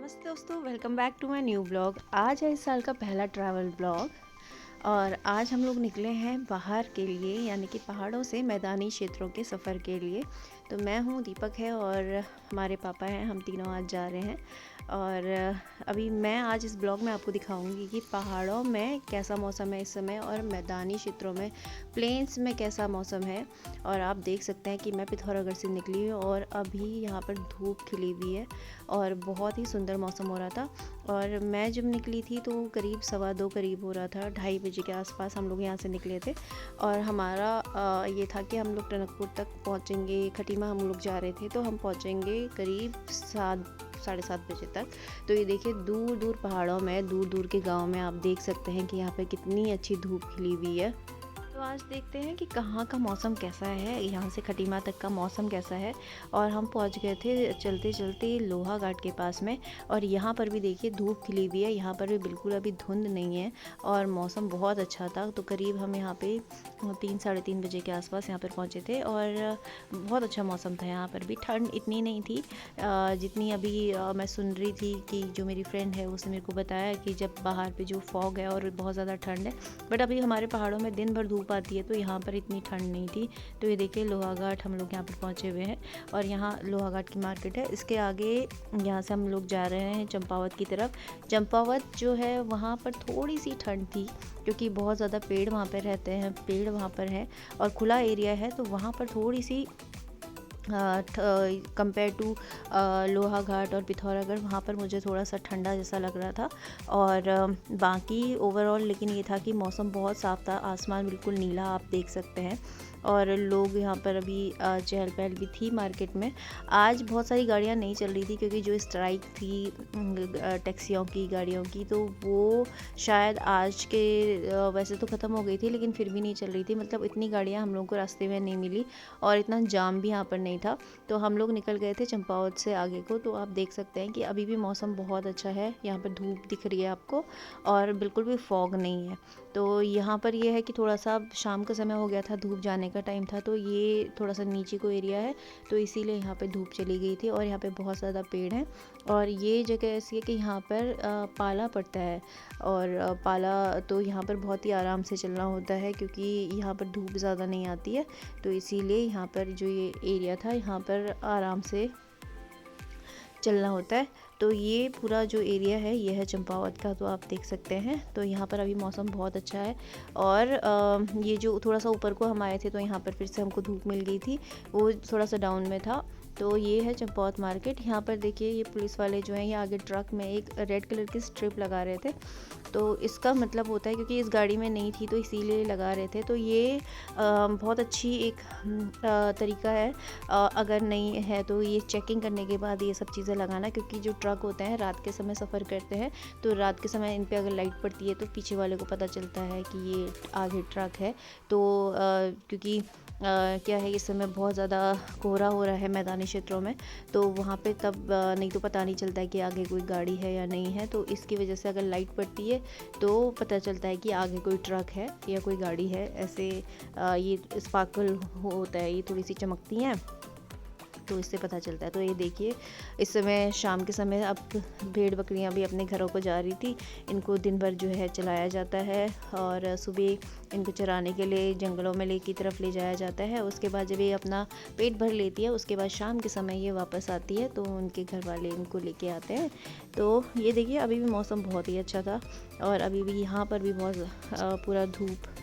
नमस्ते दोस्तों, welcome back to my new blog. आज है इस साल का पहला ट्रैवल ब्लॉग और आज हम लोग निकले हैं बाहर के लिए, यानी कि पहाड़ों से मैदानी क्षेत्रों के सफ़र के लिए। तो मैं हूँ, दीपक है और हमारे पापा हैं। हम तीनों आज जा रहे हैं और अभी मैं आज इस ब्लॉग में आपको दिखाऊंगी कि पहाड़ों में कैसा मौसम है इस समय और मैदानी क्षेत्रों में, प्लेन्स में कैसा मौसम है। और आप देख सकते हैं कि मैं पिथौरागढ़ से निकली हूँ और अभी यहाँ पर धूप खिली हुई है और बहुत ही सुंदर मौसम हो रहा था। और मैं जब निकली थी तो करीब 2:15 करीब हो रहा था, 2:30 बजे के आसपास हम लोग यहाँ से निकले थे। और हमारा ये था कि हम लोग टनकपुर तक पहुँचेंगे। खटीमा हम लोग जा रहे थे तो हम पहुँचेंगे करीब 7-7:30 बजे तक। तो ये देखिए, दूर दूर पहाड़ों में, दूर दूर के गाँव में आप देख सकते हैं कि यहाँ पे कितनी अच्छी धूप खिली हुई है। तो आज देखते हैं कि कहाँ का मौसम कैसा है, यहाँ से खटीमा तक का मौसम कैसा है। और हम पहुँच गए थे चलते चलते लोहा घाट के पास में। और यहाँ पर भी देखिए धूप खिली हुई है, यहाँ पर भी बिल्कुल अभी धुंध नहीं है और मौसम बहुत अच्छा था। तो करीब हम यहाँ पे 3-3:30 बजे के आसपास यहाँ पर पहुँचे थे और बहुत अच्छा मौसम था। यहाँ पर भी ठंड इतनी नहीं थी जितनी अभी मैं सुन रही थी कि जो मेरी फ्रेंड है उसने मेरे को बताया कि जब बाहर पे जो फॉग है और बहुत ज़्यादा ठंड है। बट अभी हमारे पहाड़ों में दिन भर धूप आती है तो यहाँ पर इतनी ठंड नहीं थी। तो ये देखिए लोहा घाट हम लोग यहाँ पर पहुँचे हुए हैं और यहाँ लोहा घाट की मार्केट है। इसके आगे यहाँ से हम लोग जा रहे हैं चंपावत की तरफ। चंपावत जो है वहाँ पर थोड़ी सी ठंड थी क्योंकि बहुत ज़्यादा पेड़ वहाँ पर रहते हैं, पेड़ वहाँ पर हैं और खुला एरिया है। तो वहाँ पर थोड़ी सी कंपेयर टू लोहा घाट और पिथौरागढ़, वहाँ पर मुझे थोड़ा सा ठंडा जैसा लग रहा था। और बाकी ओवरऑल लेकिन ये था कि मौसम बहुत साफ़ था, आसमान बिल्कुल नीला आप देख सकते हैं। और लोग यहाँ पर अभी चहल पहल भी थी मार्केट में। आज बहुत सारी गाड़ियाँ नहीं चल रही थी क्योंकि जो स्ट्राइक थी टैक्सियों की, गाड़ियों की, तो वो शायद आज के वैसे तो ख़त्म हो गई थी लेकिन फिर भी नहीं चल रही थी। मतलब इतनी गाड़ियाँ हम लोगों को रास्ते में नहीं मिली और इतना जाम भी यहाँ पर नहीं था। तो हम लोग निकल गए थे चंपावत से आगे को। तो आप देख सकते हैं कि अभी भी मौसम बहुत अच्छा है, यहाँ पर धूप दिख रही है आपको और बिल्कुल भी फॉग नहीं है। तो यहाँ पर ये है कि थोड़ा सा शाम का समय हो गया था, धूप जाने का टाइम था, तो ये थोड़ा सा नीचे को एरिया है तो इसीलिए यहाँ पे धूप चली गई थी। और यहाँ पे बहुत ज़्यादा पेड़ हैं और ये जगह ऐसी है कि यहाँ पर पाला पड़ता है और पाला तो यहाँ पर बहुत ही आराम से चलना होता है क्योंकि यहाँ पर धूप ज़्यादा नहीं आती है। तो इसीलिए यहाँ पर जो ये एरिया था यहाँ पर आराम से चलना होता है। तो ये पूरा जो एरिया है ये है चंपावत का, तो आप देख सकते हैं। तो यहाँ पर अभी मौसम बहुत अच्छा है और ये जो थोड़ा सा ऊपर को हम आए थे तो यहाँ पर फिर से हमको धूप मिल गई थी, वो थोड़ा सा डाउन में था। तो ये है चंपावत मार्केट। यहाँ पर देखिए ये पुलिस वाले जो हैं ये आगे ट्रक में एक रेड कलर की स्ट्रिप लगा रहे थे। तो इसका मतलब होता है क्योंकि इस गाड़ी में नहीं थी तो इसीलिए लगा रहे थे। तो ये बहुत अच्छी एक तरीका है, अगर नहीं है तो ये चेकिंग करने के बाद ये सब चीज़ें लगाना, क्योंकि जो ट्रक होते हैं रात के समय सफ़र करते हैं तो रात के समय इन पे अगर लाइट पड़ती है तो पीछे वाले को पता चलता है कि ये आगे ट्रक है। तो क्योंकि क्या है इस समय बहुत ज़्यादा कोहरा हो रहा है मैदानी क्षेत्रों में, तो वहाँ पे तब नहीं तो पता नहीं चलता है कि आगे कोई गाड़ी है या नहीं है। तो इसकी वजह से अगर लाइट पड़ती है तो पता चलता है कि आगे कोई ट्रक है या कोई गाड़ी है। ऐसे ये स्पार्कल होता है, ये थोड़ी सी चमकती हैं तो इससे पता चलता है। तो ये देखिए इस समय शाम के समय अब भेड़ बकरियां भी अपने घरों को जा रही थी। इनको दिन भर जो है चलाया जाता है और सुबह इनको चराने के लिए जंगलों में की तरफ ले जाया जाता है। उसके बाद जब ये अपना पेट भर लेती है उसके बाद शाम के समय ये वापस आती है तो उनके घर वाले इनको लेके आते हैं। तो ये देखिए अभी भी मौसम बहुत ही अच्छा था और अभी भी यहाँ पर भी बहुत पूरा धूप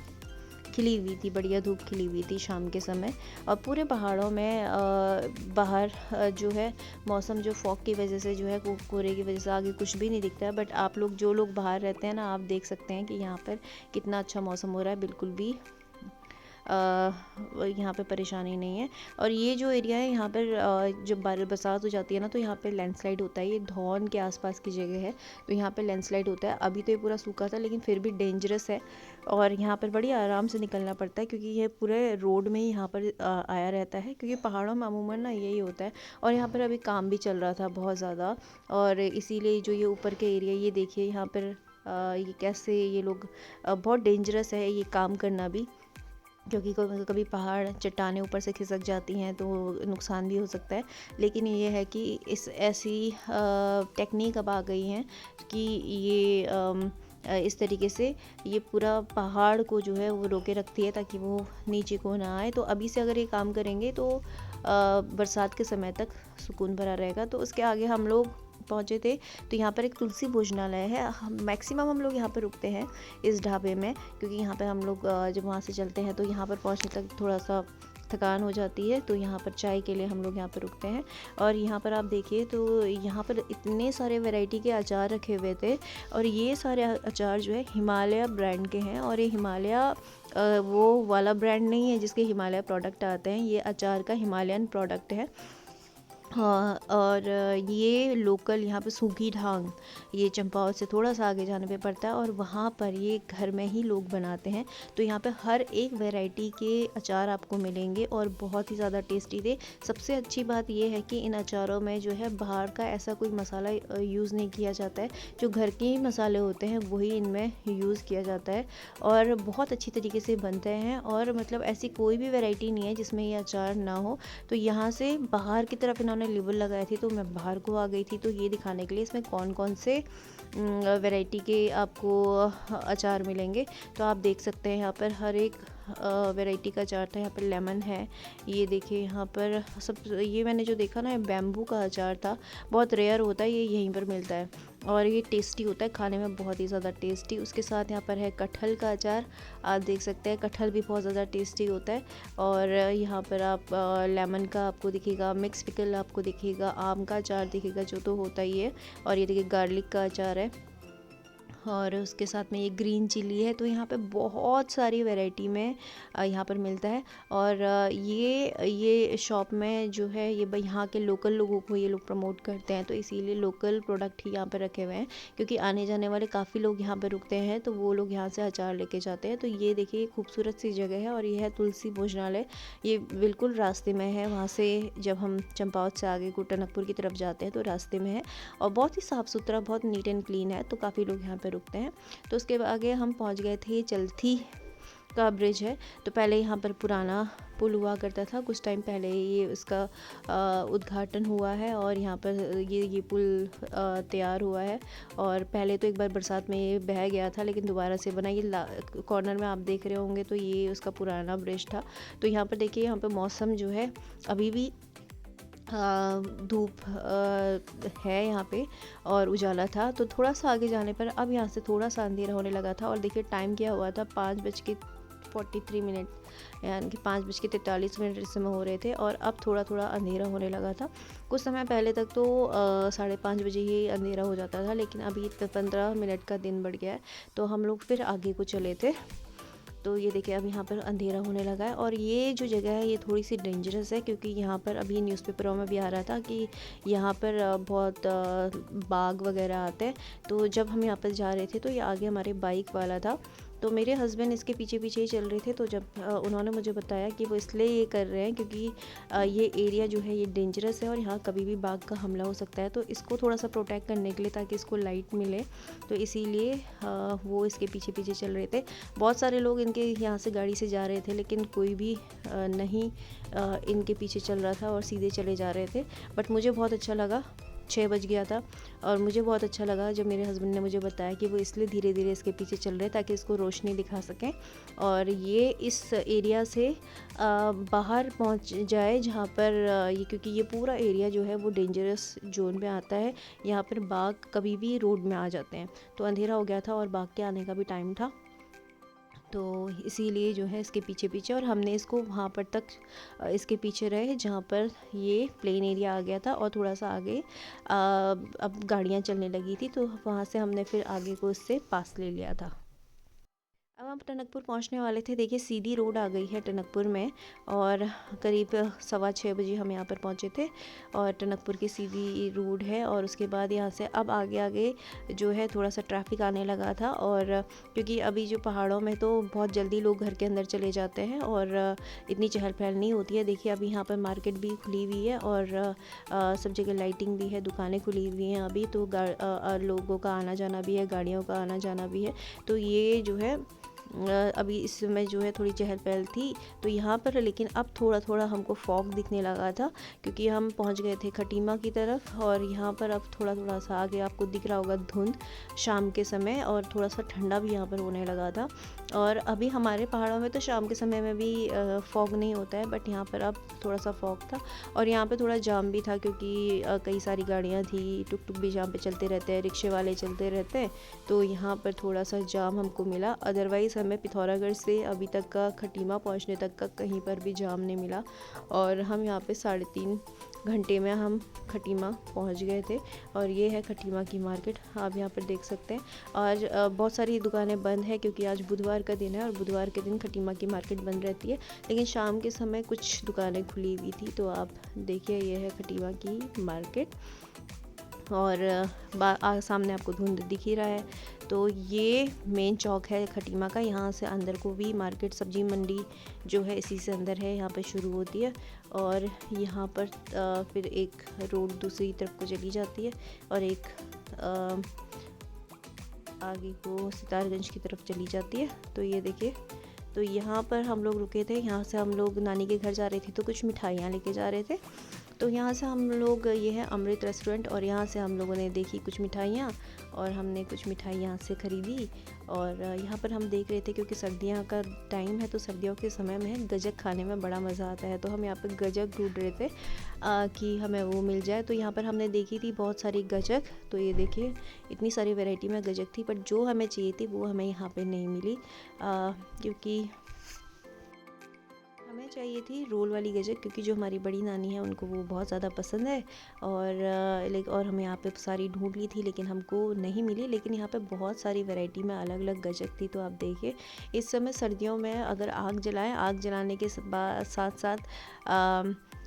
खिली हुई थी, बढ़िया धूप खिली हुई थी शाम के समय। और पूरे पहाड़ों में बाहर जो है मौसम जो फॉग की वजह से जो है कोहरे की वजह से आगे कुछ भी नहीं दिखता है। बट आप लोग जो लोग बाहर रहते हैं ना, आप देख सकते हैं कि यहाँ पर कितना अच्छा मौसम हो रहा है, बिल्कुल भी यहाँ पे परेशानी नहीं है। और ये जो एरिया है यहाँ पर जब बरसात हो जाती है ना तो यहाँ पे लैंडस्लाइड होता है। ये धौन के आसपास की जगह है तो यहाँ पे लैंडस्लाइड होता है। अभी तो ये पूरा सूखा था लेकिन फिर भी डेंजरस है और यहाँ पर बड़ी आराम से निकलना पड़ता है क्योंकि ये पूरे रोड में ही यहाँ पर आया रहता है, क्योंकि पहाड़ों में अमूमन ना यही होता है। और यहाँ पर अभी काम भी चल रहा था बहुत ज़्यादा और इसीलिए जो ये ऊपर के एरिया, ये देखिए यहाँ पर ये कैसे ये लोग बहुत डेंजरस है ये काम करना भी। क्योंकि कभी कभी पहाड़ चट्टानें ऊपर से खिसक जाती हैं तो नुकसान भी हो सकता है। लेकिन ये है कि इस ऐसी टेक्निक अब आ गई हैं कि ये इस तरीके से ये पूरा पहाड़ को जो है वो रोके रखती है ताकि वो नीचे को ना आए। तो अभी से अगर ये काम करेंगे तो बरसात के समय तक सुकून भरा रहेगा। तो उसके आगे हम लोग पहुँचे थे, तो यहाँ पर एक तुलसी भोजनालय है। हम मैक्सिमम हम लोग यहाँ पर रुकते हैं इस ढाबे में, क्योंकि यहाँ पे हम लोग जब वहाँ से चलते हैं तो यहाँ पर पहुँचने तक थोड़ा सा थकान हो जाती है। तो यहाँ पर चाय के लिए हम लोग यहाँ पर रुकते हैं। और यहाँ पर आप देखिए तो यहाँ पर इतने सारे वैरायटी के अचार रखे हुए थे, और ये सारे अचार जो है हिमालय ब्रांड के हैं। और ये हिमालय वो वाला ब्रांड नहीं है जिसके हिमालय प्रोडक्ट आते हैं, ये अचार का हिमालयन प्रोडक्ट है। हाँ, और ये लोकल यहाँ पे सूखी ढांग, ये चंपावत से थोड़ा सा आगे जाने पे पड़ता है, और वहाँ पर ये घर में ही लोग बनाते हैं। तो यहाँ पे हर एक वैरायटी के अचार आपको मिलेंगे और बहुत ही ज़्यादा टेस्टी थे। सबसे अच्छी बात ये है कि इन अचारों में जो है बाहर का ऐसा कोई मसाला यूज़ नहीं किया जाता है, जो घर के ही मसाले होते हैं वही इनमें यूज़ किया जाता है, और बहुत अच्छी तरीके से बनते हैं। और मतलब ऐसी कोई भी वैरायटी नहीं है जिसमें ये अचार ना हो। तो यहाँ से बाहर की तरफ इन्होंने लेबल लगाए थे, तो मैं बाहर को आ गई थी तो ये दिखाने के लिए इसमें कौन कौन से वैरायटी के आपको अचार मिलेंगे। तो आप देख सकते हैं यहाँ पर हर एक वैरायटी का अचार था। यहाँ पर लेमन है, ये देखिए यहाँ पर सब, ये मैंने जो देखा ना बैम्बू का अचार था, बहुत रेयर होता है, ये यहीं पर मिलता है और ये टेस्टी होता है, खाने में बहुत ही ज़्यादा टेस्टी। उसके साथ यहाँ पर है कटहल का अचार, आप देख सकते हैं कटहल भी बहुत ज़्यादा टेस्टी होता है। और यहाँ पर आप लेमन का आपको दिखेगा, मिक्स पिकल आपको दिखेगा, आम का अचार दिखेगा जो तो होता ही है, और ये देखिए गार्लिक का अचार है, और उसके साथ में ये ग्रीन चिली है। तो यहाँ पे बहुत सारी वैरायटी में यहाँ पर मिलता है। और ये शॉप में जो है ये यहाँ के लोकल लोगों को ये लोग प्रमोट करते हैं, तो इसीलिए लोकल प्रोडक्ट ही यहाँ पर रखे हुए हैं, क्योंकि आने जाने वाले काफ़ी लोग यहाँ पर रुकते हैं तो वो लोग यहाँ से अचार लेके जाते हैं। तो ये देखिए खूबसूरत सी जगह है, और ये है तुलसी भोजनालय, ये बिल्कुल रास्ते में है। वहाँ से जब हम चंपावत से आगे को टनकपुर की तरफ जाते हैं तो रास्ते में है, और बहुत ही साफ़ सुथरा, बहुत नीट एंड क्लीन है, तो काफ़ी लोग यहाँ पर रुकते हैं। तो उसके आगे हम पहुंच गए थे, चलथी का ब्रिज है। तो पहले यहाँ पर पुराना पुल हुआ करता था, कुछ टाइम पहले ये उसका उद्घाटन हुआ है, और यहाँ पर ये पुल तैयार हुआ है। और पहले तो एक बार बरसात में ये बह गया था, लेकिन दोबारा से बना। ये कॉर्नर में आप देख रहे होंगे तो ये उसका पुराना ब्रिज था। तो यहाँ पर देखिए, यहाँ पर मौसम जो है अभी भी धूप है यहाँ पे, और उजाला था। तो थोड़ा सा आगे जाने पर अब यहाँ से थोड़ा सा अंधेरा होने लगा था, और देखिए टाइम क्या हुआ था, 5:43, यानी कि 5:43 इस समय हो रहे थे, और अब थोड़ा थोड़ा अंधेरा होने लगा था। कुछ समय पहले तक तो 5:30 ही अंधेरा हो जाता था, लेकिन अभी 15 मिनट का दिन बढ़ गया है। तो हम लोग फिर आगे को चले थे। तो ये देखिए अब यहाँ पर अंधेरा होने लगा है, और ये जो जगह है ये थोड़ी सी डेंजरस है, क्योंकि यहाँ पर अभी न्यूज़पेपरों में भी आ रहा था कि यहाँ पर बहुत बाघ वगैरह आते हैं। तो जब हम यहाँ पर जा रहे थे तो ये आगे हमारे बाइक वाला था, तो मेरे हस्बैंड इसके पीछे पीछे ही चल रहे थे। तो जब उन्होंने मुझे बताया कि वो इसलिए ये कर रहे हैं क्योंकि ये एरिया जो है ये डेंजरस है, और यहाँ कभी भी बाघ का हमला हो सकता है, तो इसको थोड़ा सा प्रोटेक्ट करने के लिए, ताकि इसको लाइट मिले, तो इसीलिए वो इसके पीछे पीछे चल रहे थे। बहुत सारे लोग इनके यहाँ से गाड़ी से जा रहे थे, लेकिन कोई भी नहीं इनके पीछे चल रहा था और सीधे चले जा रहे थे। बट मुझे बहुत अच्छा लगा, 6 बज गया था, और मुझे बहुत अच्छा लगा जब मेरे हस्बैंड ने मुझे बताया कि वो इसलिए धीरे धीरे इसके पीछे चल रहे हैं ताकि इसको रोशनी दिखा सकें, और ये इस एरिया से बाहर पहुंच जाए जहां पर ये, क्योंकि ये पूरा एरिया जो है वो डेंजरस जोन में आता है। यहाँ पर बाघ कभी भी रोड में आ जाते हैं। तो अंधेरा हो गया था और बाघ के आने का भी टाइम था, तो इसीलिए जो है इसके पीछे पीछे, और हमने इसको वहाँ पर तक इसके पीछे रहे जहाँ पर ये प्लेन एरिया आ गया था, और थोड़ा सा आगे अब गाड़ियाँ चलने लगी थी, तो वहाँ से हमने फिर आगे को इससे पास ले लिया था। अब हम टनकपुर पहुंचने वाले थे। देखिए सीधी रोड आ गई है टनकपुर में, और करीब 6:15 बजे हम यहाँ पर पहुँचे थे, और टनकपुर की सीधी रोड है। और उसके बाद यहाँ से अब आगे आगे जो है थोड़ा सा ट्रैफिक आने लगा था, और क्योंकि अभी जो पहाड़ों में तो बहुत जल्दी लोग घर के अंदर चले जाते हैं और इतनी चहल पहल नहीं होती है। देखिए अभी यहाँ पर मार्केट भी खुली हुई है, और सब जगह लाइटिंग भी है, दुकानें खुली हुई हैं अभी, तो लोगों का आना जाना भी है, गाड़ियों का आना जाना भी है। तो ये जो है अभी इस समय जो है थोड़ी चहल पहल थी तो यहाँ पर, लेकिन अब थोड़ा थोड़ा हमको फॉग दिखने लगा था क्योंकि हम पहुँच गए थे खटीमा की तरफ। और यहाँ पर अब थोड़ा थोड़ा सा आगे आपको दिख रहा होगा धुंध शाम के समय, और थोड़ा सा ठंडा भी यहाँ पर होने लगा था। और अभी हमारे पहाड़ों में तो शाम के समय में भी फॉग नहीं होता है, बट यहाँ पर अब थोड़ा सा फॉग था। और यहाँ पे थोड़ा जाम भी था क्योंकि कई सारी गाड़ियाँ थी, टुक टुक भी यहाँ पे चलते रहते हैं, रिक्शे वाले चलते रहते हैं, तो यहाँ पर थोड़ा सा जाम हमको मिला। अदरवाइज़ हमें पिथौरागढ़ से अभी तक का खटीमा पहुँचने तक का कहीं पर भी जाम नहीं मिला। और हम यहाँ पे 3.5 घंटे में हम खटीमा पहुँच गए थे। और ये है खटीमा की मार्केट, आप यहाँ पर देख सकते हैं। आज बहुत सारी दुकानें बंद है क्योंकि आज बुधवार का दिन है और बुधवार के दिन खटीमा की मार्केट बंद रहती है, लेकिन शाम के समय कुछ दुकानें खुली हुई थी। तो आप देखिए ये है खटीमा की मार्केट, और सामने आपको धुंध दिख ही रहा है। तो ये मेन चौक है खटीमा का। यहाँ से अंदर को भी मार्केट, सब्जी मंडी जो है इसी से अंदर है, यहाँ पे शुरू होती है। और यहाँ पर फिर एक रोड दूसरी तरफ को चली जाती है और एक आगे को सितारगंज की तरफ चली जाती है। तो ये देखिए, तो यहाँ पर हम लोग रुके थे। यहाँ से हम लोग नानी के घर जा रहे थे तो कुछ मिठाइयाँ लेके जा रहे थे। तो यहाँ से हम लोग, ये है अमृत रेस्टोरेंट, और यहाँ से हम लोगों ने देखी कुछ मिठाइयाँ और हमने कुछ मिठाई यहाँ से ख़रीदी। और यहाँ पर हम देख रहे थे क्योंकि सर्दियों का टाइम है तो सर्दियों के समय में गजक खाने में बड़ा मज़ा आता है, तो हम यहाँ पर गजक ढूंढ रहे थे कि हमें वो मिल जाए। तो यहाँ पर हमने देखी थी बहुत सारी गजक, तो ये देखिए इतनी सारी वैरायटी में गजक थी, बट जो हमें चाहिए थी वो हमें यहाँ पर नहीं मिली क्योंकि हमें चाहिए थी रोल वाली गजक, क्योंकि जो हमारी बड़ी नानी है उनको वो बहुत ज़्यादा पसंद है। और हमें यहाँ पे सारी ढूंढ ली थी लेकिन हमको नहीं मिली, लेकिन यहाँ पे बहुत सारी वैरायटी में अलग अलग गजक थी। तो आप देखिए इस समय सर्दियों में अगर आग जलाएं, आग जलाने के साथ साथ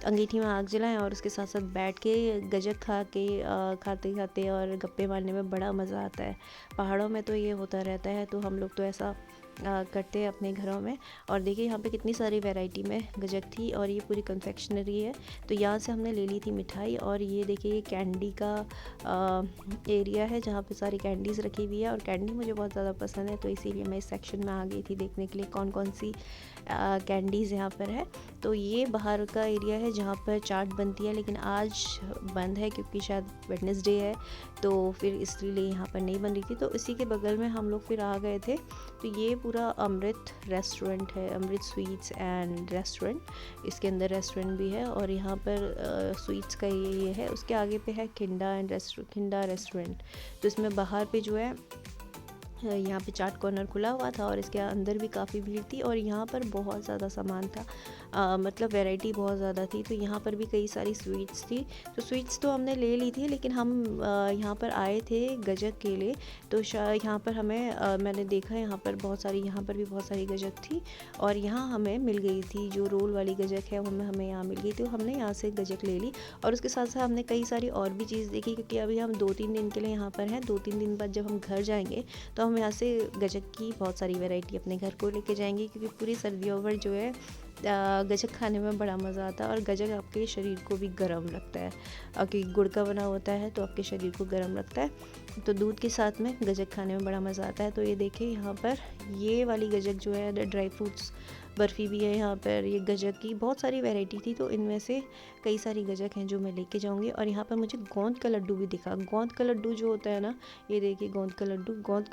अंगीठी में आग जलाएं और उसके साथ साथ बैठ के गजक खाते खाते और गप्पे मारने में बड़ा मज़ा आता है। पहाड़ों में तो ये होता रहता है, तो हम लोग तो ऐसा करते हैं अपने घरों में। और देखिए यहाँ पे कितनी सारी वैरायटी में गजक थी, और ये पूरी कन्फेक्शनरी है। तो यहाँ से हमने ले ली थी मिठाई। और ये देखिए ये कैंडी का एरिया है जहाँ पे सारी कैंडीज़ रखी हुई है, और कैंडी मुझे बहुत ज़्यादा पसंद है तो इसीलिए मैं इस सेक्शन में आ गई थी देखने के लिए कौन कौन सी कैंडीज़ यहाँ पर है। तो ये बाहर का एरिया है जहाँ पर चाट बनती है, लेकिन आज बंद है क्योंकि शायद वेडनेसडे है, तो फिर इसलिए यहाँ पर नहीं बन रही थी। तो इसी के बगल में हम लोग फिर आ गए थे। तो ये पूरा अमृत रेस्टोरेंट है, अमृत स्वीट्स एंड रेस्टोरेंट। इसके अंदर रेस्टोरेंट भी है और यहाँ पर स्वीट्स का ये है। उसके आगे पे है खिंडा रेस्टोरेंट। तो इसमें बाहर पे जो है यहाँ पे चाट कॉर्नर खुला हुआ था और इसके अंदर भी काफ़ी भीड़ थी, और यहाँ पर बहुत ज़्यादा सामान था, मतलब वैरायटी बहुत ज़्यादा थी। तो यहाँ पर भी कई सारी स्वीट्स थी। तो स्वीट्स तो हमने ले ली थी, लेकिन हम यहाँ पर आए थे गजक के लिए। तो यहाँ पर हमें मैंने देखा यहाँ पर यहाँ पर भी बहुत सारी गजक थी, और यहाँ हमें मिल गई थी जो रोल वाली गजक है वो हमें यहाँ मिल गई थी। तो हमने यहाँ से गजक ले ली, और उसके साथ साथ हमने कई सारी और भी चीज़ देखी, क्योंकि अभी हम 2-3 दिन के लिए यहाँ पर हैं। 2-3 दिन बाद जब हम घर जाएंगे तो हम यहाँ से गजक की बहुत सारी वैरायटी अपने घर को लेके जाएंगे, क्योंकि पूरी सर्दियों भर जो है गजक खाने में बड़ा मज़ा आता है। और गजक आपके शरीर को भी गर्म रखता है, क्योंकि गुड़ का बना होता है तो आपके शरीर को गर्म रखता है। तो दूध के साथ में गजक खाने में बड़ा मज़ा आता है। तो ये देखिए यहाँ पर ये वाली गजक जो है ड्राई फ्रूट्स बर्फ़ी भी है यहाँ पर। ये गजक की बहुत सारी वैरायटी थी, तो इनमें से कई सारी गजक हैं जो मैं लेके जाऊँगी। और यहाँ पर मुझे गोंद का लड्डू भी दिखा। गोंद का लड्डू जो होता है ना, ये देखिए गोंद का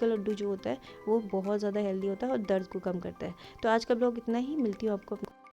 लड्डू जो होता है वो बहुत ज़्यादा हेल्दी होता है और दर्द को कम करता है। तो आज का ब्लॉग इतना ही, मिलती हूँ आपको